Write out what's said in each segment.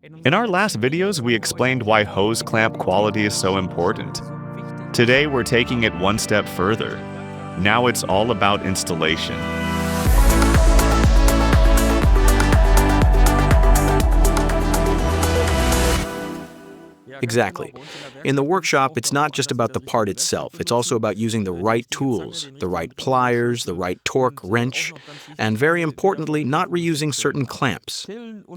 In our last videos, we explained why hose clamp quality is so important. Today, we're taking it one step further. Now it's all about installation. Exactly. In the workshop, it's not just about the part itself. It's also about using the right tools, the right pliers, the right torque wrench, and very importantly, not reusing certain clamps.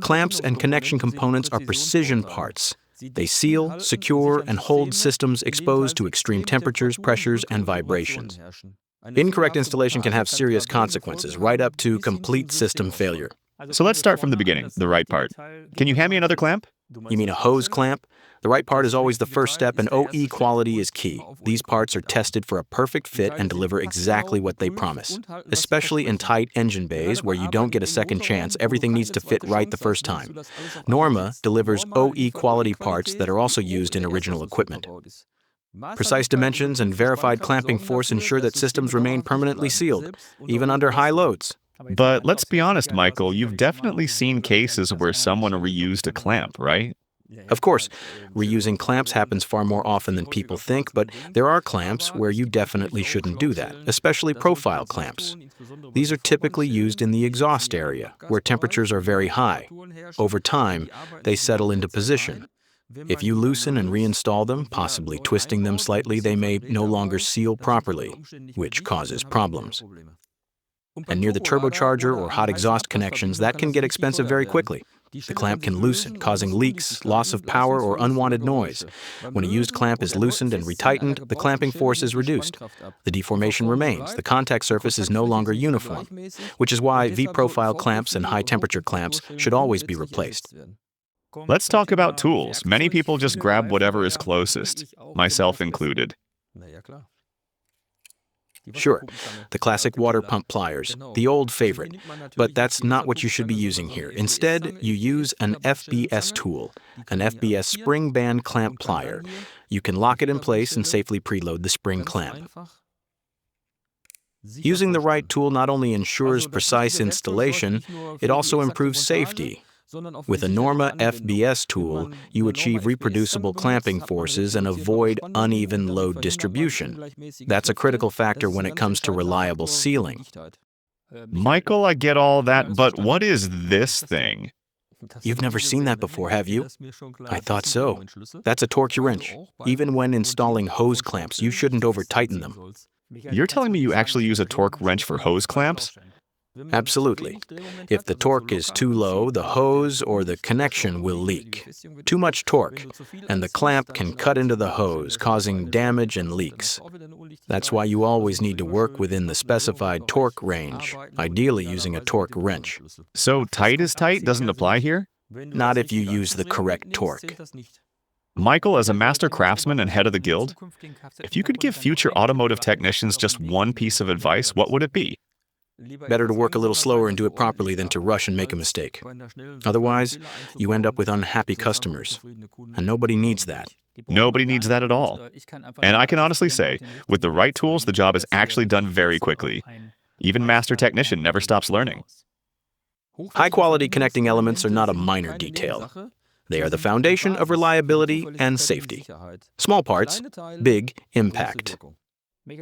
Clamps and connection components are precision parts. They seal, secure, and hold systems exposed to extreme temperatures, pressures, and vibrations. Incorrect installation can have serious consequences, right up to complete system failure. So let's start from the beginning, the right part. Can you hand me another clamp? You mean a hose clamp? The right part is always the first step, and OE quality is key. These parts are tested for a perfect fit and deliver exactly what they promise. Especially in tight engine bays where you don't get a second chance, everything needs to fit right the first time. NORMA delivers OE quality parts that are also used in original equipment. Precise dimensions and verified clamping force ensure that systems remain permanently sealed, even under high loads. But let's be honest, Michael, you've definitely seen cases where someone reused a clamp, right? Of course, reusing clamps happens far more often than people think, but there are clamps where you definitely shouldn't do that, especially profile clamps. These are typically used in the exhaust area, where temperatures are very high. Over time, they settle into position. If you loosen and reinstall them, possibly twisting them slightly, they may no longer seal properly, which causes problems. And near the turbocharger or hot exhaust connections, that can get expensive very quickly. The clamp can loosen, causing leaks, loss of power, or unwanted noise. When a used clamp is loosened and retightened, the clamping force is reduced. The deformation remains. The contact surface is no longer uniform, which is why V-profile clamps and high-temperature clamps should always be replaced. Let's talk about tools. Many people just grab whatever is closest, myself included. Sure, the classic water pump pliers, the old favorite, but that's not what you should be using here. Instead, you use an FBS tool, an FBS spring band clamp plier. You can lock it in place and safely preload the spring clamp. Using the right tool not only ensures precise installation, it also improves safety. With a NORMA FBS tool, you achieve reproducible clamping forces and avoid uneven load distribution. That's a critical factor when it comes to reliable sealing. Michael, I get all that, but what is this thing? You've never seen that before, have you? I thought so. That's a torque wrench. Even when installing hose clamps, you shouldn't over-tighten them. You're telling me you actually use a torque wrench for hose clamps? Absolutely. If the torque is too low, the hose or the connection will leak. Too much torque, and the clamp can cut into the hose, causing damage and leaks. That's why you always need to work within the specified torque range, ideally using a torque wrench. So tight is tight doesn't apply here? Not if you use the correct torque. Michael, as a master craftsman and head of the guild, if you could give future automotive technicians just one piece of advice, what would it be? Better to work a little slower and do it properly than to rush and make a mistake. Otherwise, you end up with unhappy customers. And nobody needs that. Nobody needs that at all. And I can honestly say, with the right tools, the job is actually done very quickly. Even master technician never stops learning. High-quality connecting elements are not a minor detail. They are the foundation of reliability and safety. Small parts, big impact.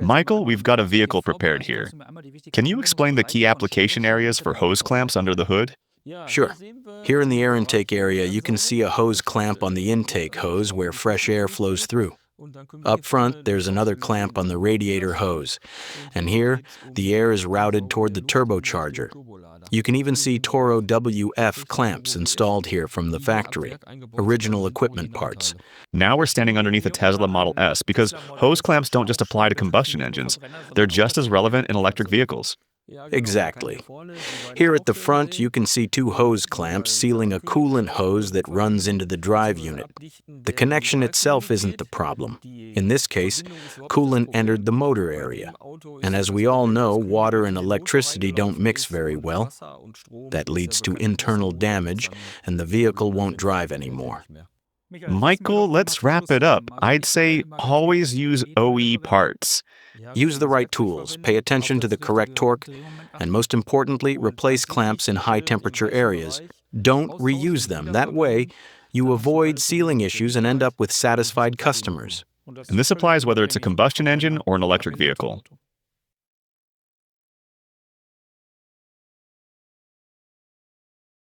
Michael, we've got a vehicle prepared here. Can you explain the key application areas for hose clamps under the hood? Sure. Here in the air intake area, you can see a hose clamp on the intake hose where fresh air flows through. Up front, there's another clamp on the radiator hose. And here, the air is routed toward the turbocharger. You can even see Toro WF clamps installed here from the factory, original equipment parts. Now we're standing underneath a Tesla Model S because hose clamps don't just apply to combustion engines. They're just as relevant in electric vehicles. Exactly. Here at the front, you can see two hose clamps sealing a coolant hose that runs into the drive unit. The connection itself isn't the problem. In this case, coolant entered the motor area. And as we all know, water and electricity don't mix very well. That leads to internal damage, and the vehicle won't drive anymore. Michael, let's wrap it up. I'd say always use OE parts. Use the right tools, pay attention to the correct torque, and most importantly, replace clamps in high-temperature areas. Don't reuse them. That way, you avoid sealing issues and end up with satisfied customers. And this applies whether it's a combustion engine or an electric vehicle.